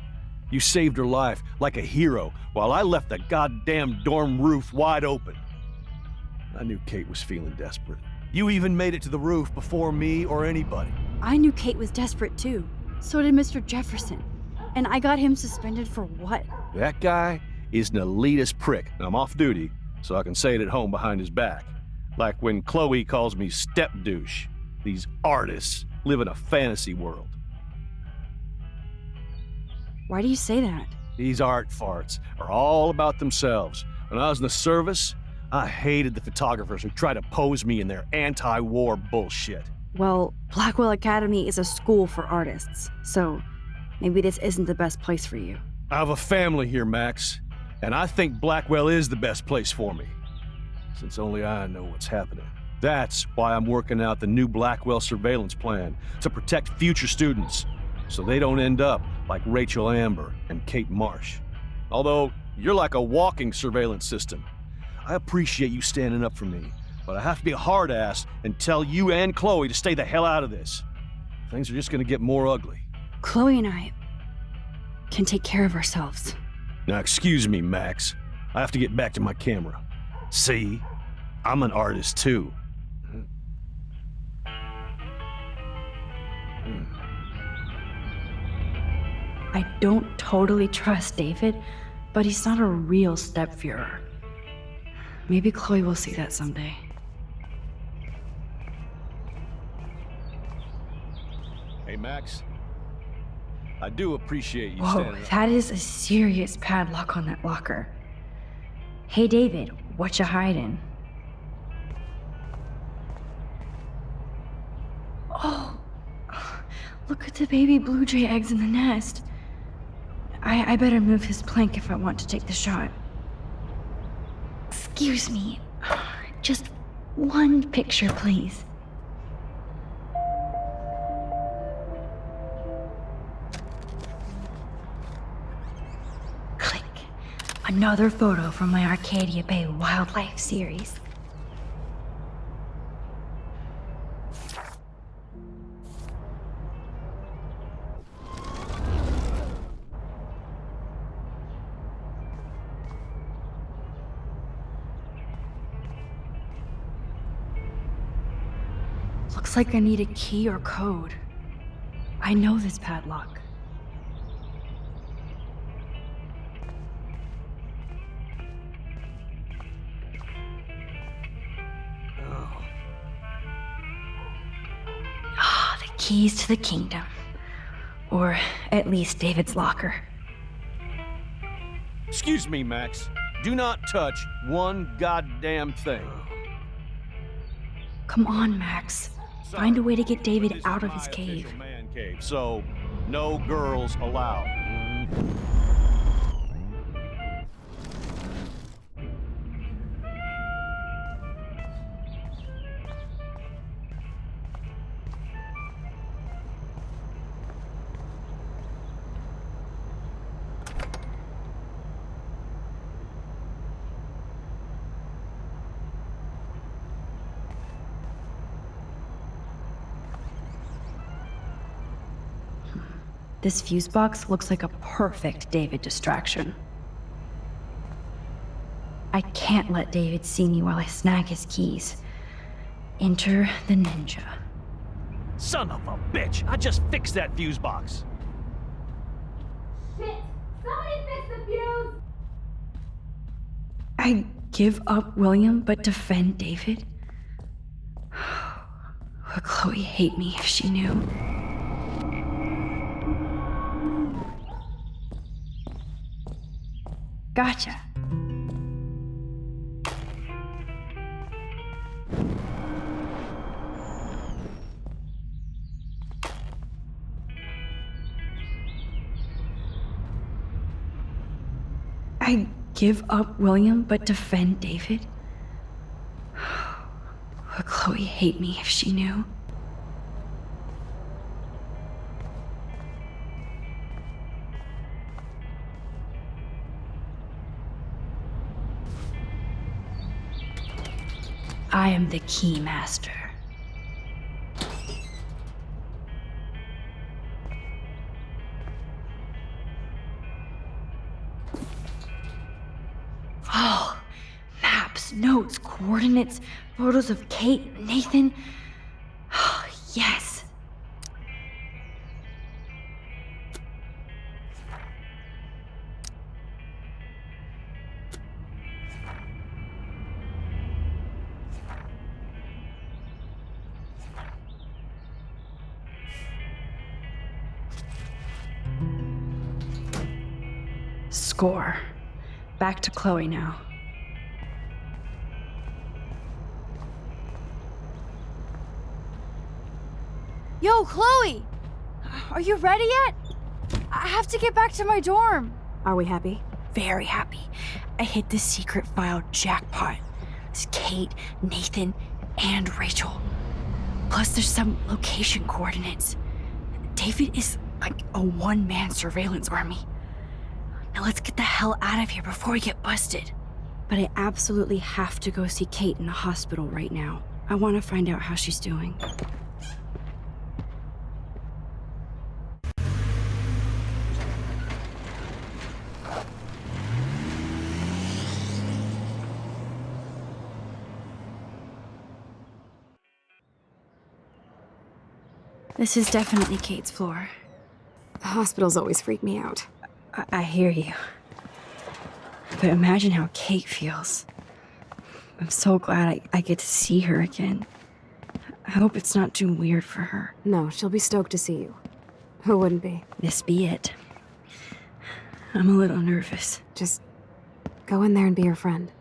You saved her life like a hero while I left the goddamn dorm roof wide open. I knew Kate was feeling desperate. You even made it to the roof before me or anybody. I knew Kate was desperate too. So did Mr. Jefferson. And I got him suspended for what? That guy is an elitist prick, and I'm off duty, so I can say it at home behind his back. Like when Chloe calls me step douche. These artists live in a fantasy world. Why do you say that? These art farts are all about themselves. When I was in the service, I hated the photographers who try to pose me in their anti-war bullshit. Well, Blackwell Academy is a school for artists, so maybe this isn't the best place for you. I have a family here, Max, and I think Blackwell is the best place for me, since only I know what's happening. That's why I'm working out the new Blackwell surveillance plan to protect future students, so they don't end up like Rachel Amber and Kate Marsh. Although, you're like a walking surveillance system. I appreciate you standing up for me, but I have to be a hard ass and tell you and Chloe to stay the hell out of this. Things are just gonna get more ugly. Chloe and I can take care of ourselves. Now excuse me, Max. I have to get back to my camera. See? I'm an artist too. I don't totally trust David, but he's not a real stepfuhrer. Maybe Chloe will see that someday. Hey, Max. I do appreciate you Whoa, standing up. that is a serious padlock on that locker. Hey, David, what you hiding? Oh, look at the baby blue jay eggs in the nest. I better move his plank if I want to take the shot. Excuse me. Just one picture, please. Click. Another photo from my Arcadia Bay wildlife series. Looks like I need a key or code. I know this padlock. Ah, the keys to the kingdom. Or at least David's locker. Excuse me, Max. Do not touch one goddamn thing. Come on, Max. Find a way to get David This is out of his my cave. official man cave, so no girls allowed. This fuse box looks like a perfect David distraction. I can't let David see me while I snag his keys. Enter the ninja. Son of a bitch! I just fixed that fuse box. Shit! Somebody fix the fuse! I give up William but defend David? Would Chloe hate me if she knew? Gotcha. I give up William but defend David? Would Chloe hate me if she knew? I am the key master. Oh, maps, notes, coordinates, photos of Kate, Nathan. Oh, yes. Score. Back to Chloe now. Yo, Chloe! Are you ready yet? I have to get back to my dorm. Are we happy? Very happy. I hit the secret file jackpot. It's Kate, Nathan, and Rachel. Plus, there's some location coordinates. David is like a one-man surveillance army. Now let's get the hell out of here before we get busted. But I absolutely have to go see Kate in the hospital right now. I want to find out how she's doing. This is definitely Kate's floor. Hospitals always freak me out. I hear you. But imagine how Kate feels. I'm so glad I get to see her again. I hope it's not too weird for her. No, she'll be stoked to see you. Who wouldn't be? This be it. I'm a little nervous. Just go in there and be your friend.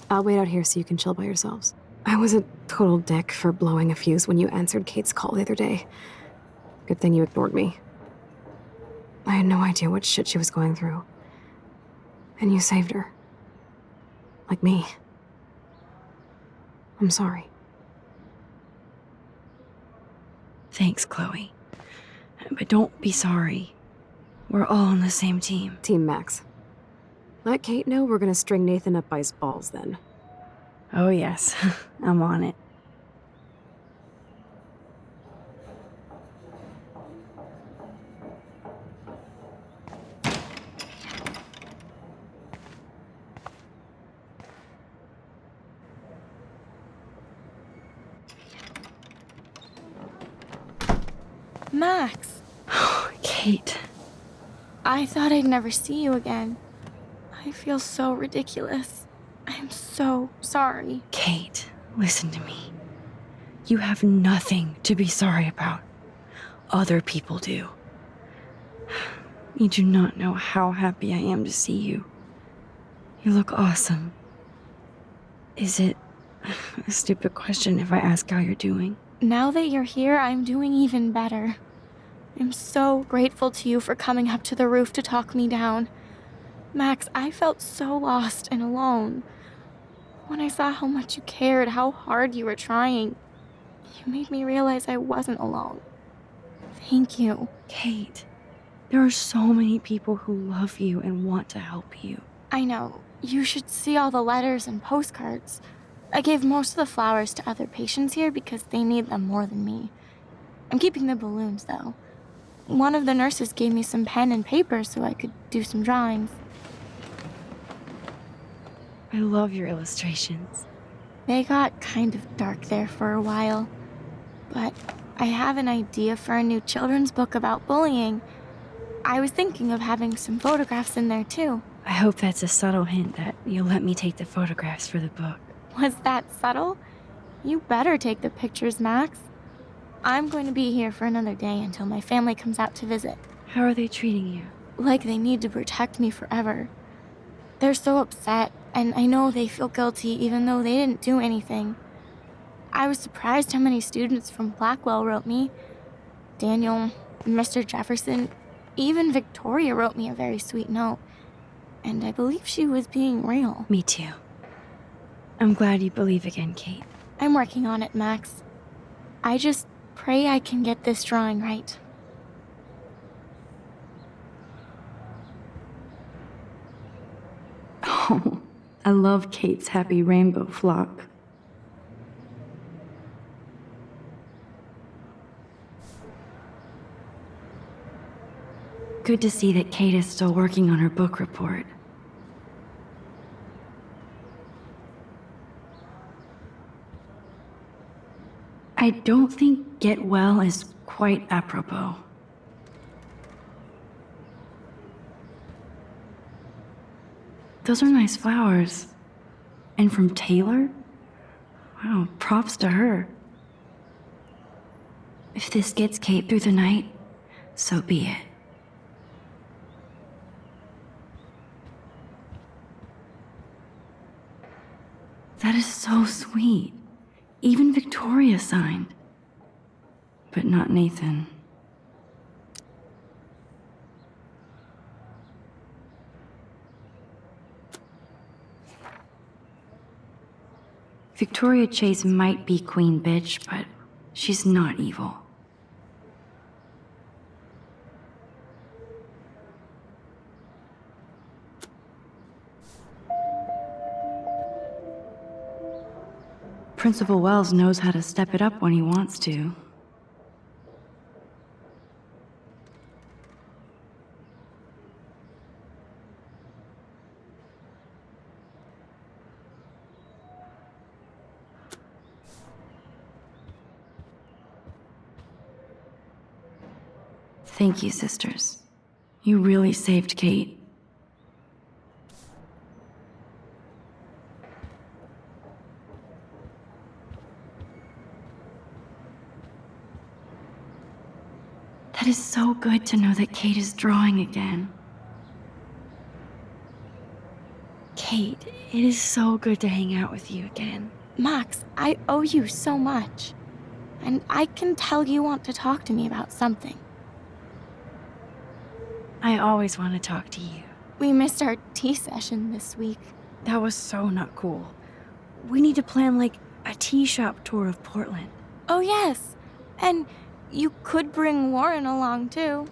I'll wait out here so you can chill by yourselves. I was a total dick for blowing a fuse when you answered Kate's call the other day. Good thing you ignored me. I had no idea what shit she was going through. And you saved her. Like me. I'm sorry. Thanks, Chloe. But don't be sorry. We're all on the same team. Team Max. Let Kate know we're gonna string Nathan up by his balls then. Oh yes, I'm on it. Max, Kate. I thought I'd never see you again. I feel so ridiculous. I'm so sorry. Kate, listen to me. You have nothing to be sorry about. Other people do. You do not know how happy I am to see you. You look awesome. Is it a stupid question if I ask how you're doing? Now that you're here, I'm doing even better. I'm so grateful to you for coming up to the roof to talk me down. Max, I felt so lost and alone. When I saw how much you cared, how hard you were trying, you made me realize I wasn't alone. Thank you. Kate, there are so many people who love you and want to help you. I know. You should see all the letters and postcards. I gave most of the flowers to other patients here because they need them more than me. I'm keeping the balloons, though. One of the nurses gave me some pen and paper so I could do some drawings. I love your illustrations. They got kind of dark there for a while. But I have an idea for a new children's book about bullying. I was thinking of having some photographs in there, too. I hope that's a subtle hint that you'll let me take the photographs for the book. Was that subtle? You better take the pictures, Max. I'm going to be here for another day until my family comes out to visit. How are they treating you? Like they need to protect me forever. They're so upset, and I know they feel guilty even though they didn't do anything. I was surprised how many students from Blackwell wrote me. Daniel, Mr. Jefferson, even Victoria wrote me a very sweet note. And I believe she was being real. Me too. I'm glad you believe again, Kate. I'm working on it, Max. I just pray I can get this drawing right. Oh, I love Kate's happy rainbow flock. Good to see that Kate is still working on her book report. I don't think get well is quite apropos. Those are nice flowers. And from Taylor? Wow, props to her. If this gets Kate through the night, so be it. That is so sweet. Even Victoria signed. But not Nathan. Victoria Chase might be Queen Bitch, but she's not evil. Principal Wells knows how to step it up when he wants to. Thank you, sisters. You really saved Kate. That is so good to know that Kate is drawing again. Kate, it is so good to hang out with you again. Max, I owe you so much. And I can tell you want to talk to me about something. I always want to talk to you. We missed our tea session this week. That was so not cool. We need to plan, like, a tea shop tour of Portland. Oh, yes. And you could bring Warren along, too.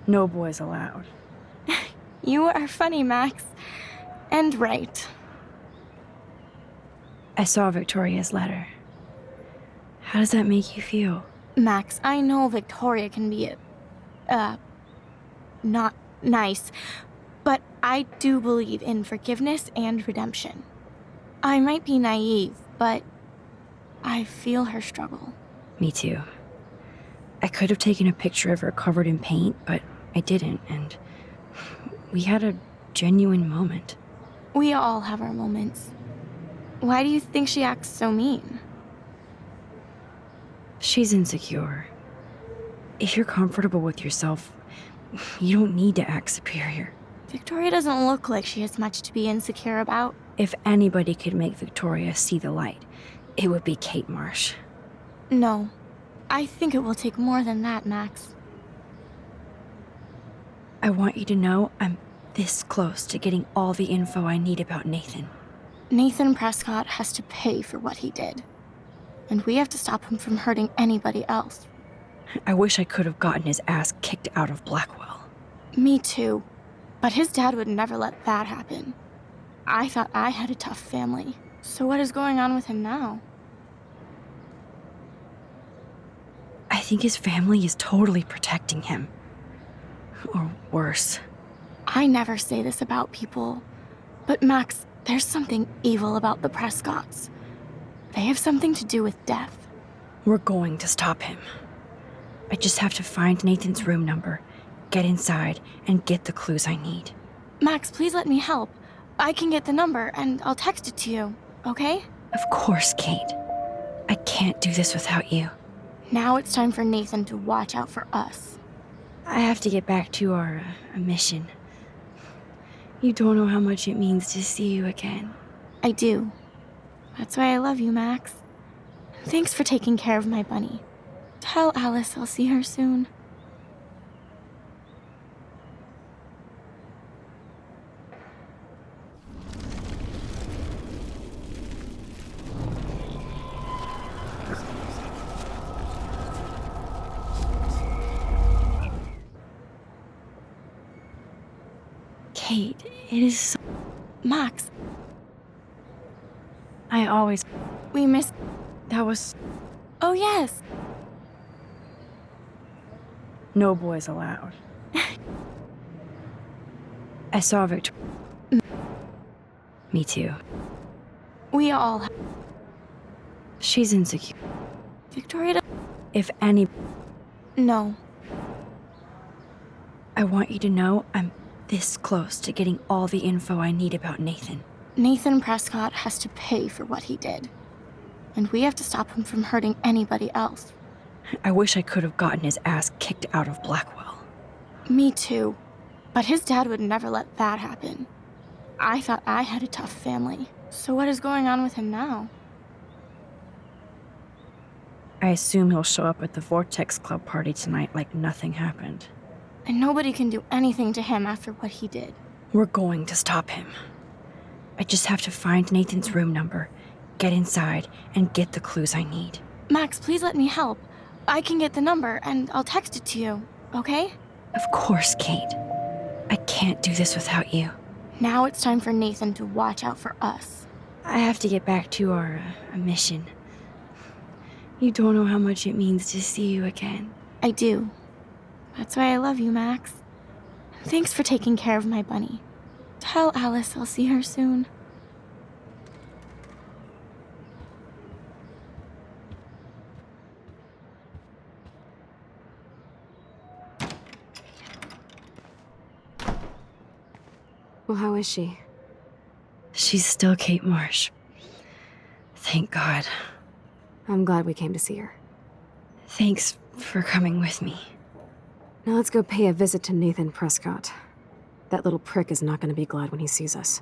No boys allowed. You are funny, Max. And right. I saw Victoria's letter. How does that make you feel? Max, I know Victoria can be not nice, but I do believe in forgiveness and redemption. I might be naive, but I feel her struggle. Me too. I could have taken a picture of her covered in paint, but I didn't, and we had a genuine moment. We all have our moments. Why do you think she acts so mean? She's insecure. If you're comfortable with yourself, you don't need to act superior. Victoria doesn't look like she has much to be insecure about. If anybody could make Victoria see the light, it would be Kate Marsh. No. I think it will take more than that, Max. I want you to know I'm this close to getting all the info I need about Nathan. Nathan Prescott has to pay for what he did. And we have to stop him from hurting anybody else. I wish I could have gotten his ass kicked out of Blackwell. Me too. But his dad would never let that happen. I thought I had a tough family. So what is going on with him now? I think his family is totally protecting him. Or worse. I never say this about people. But Max, there's something evil about the Prescotts. They have something to do with death. We're going to stop him. I just have to find Nathan's room number, get inside, and get the clues I need. Max, please let me help. I can get the number, and I'll text it to you, okay? Of course, Kate. I can't do this without you. Now it's time for Nathan to watch out for us. I have to get back to our mission. You don't know how much it means to see you again. I do. That's why I love you, Max. Thanks for taking care of my bunny. Tell Alice I'll see her soon. Kate, it is so... Max, I always... we missed... That was... Oh, yes. No boys allowed. I saw Victor... Me too. We all... She's insecure. Victoria... If any... No. I want you to know I'm this close to getting all the info I need about Nathan. Nathan Prescott has to pay for what he did. And we have to stop him from hurting anybody else. I wish I could have gotten his ass kicked out of Blackwell. Me too. But his dad would never let that happen. I thought I had a tough family. So what is going on with him now? I assume he'll show up at the Vortex Club party tonight like nothing happened. And nobody can do anything to him after what he did. We're going to stop him. I just have to find Nathan's room number, get inside, and get the clues I need. Max, please let me help. I can get the number, and I'll text it to you, okay? Of course, Kate. I can't do this without you. Now it's time for Nathan to watch out for us. I have to get back to our mission. You don't know how much it means to see you again. I do. That's why I love you, Max. Thanks for taking care of my bunny. Tell Alice I'll see her soon. Well, how is she? She's still Kate Marsh. Thank God. I'm glad we came to see her. Thanks for coming with me. Now let's go pay a visit to Nathan Prescott. That little prick is not going to be glad when he sees us.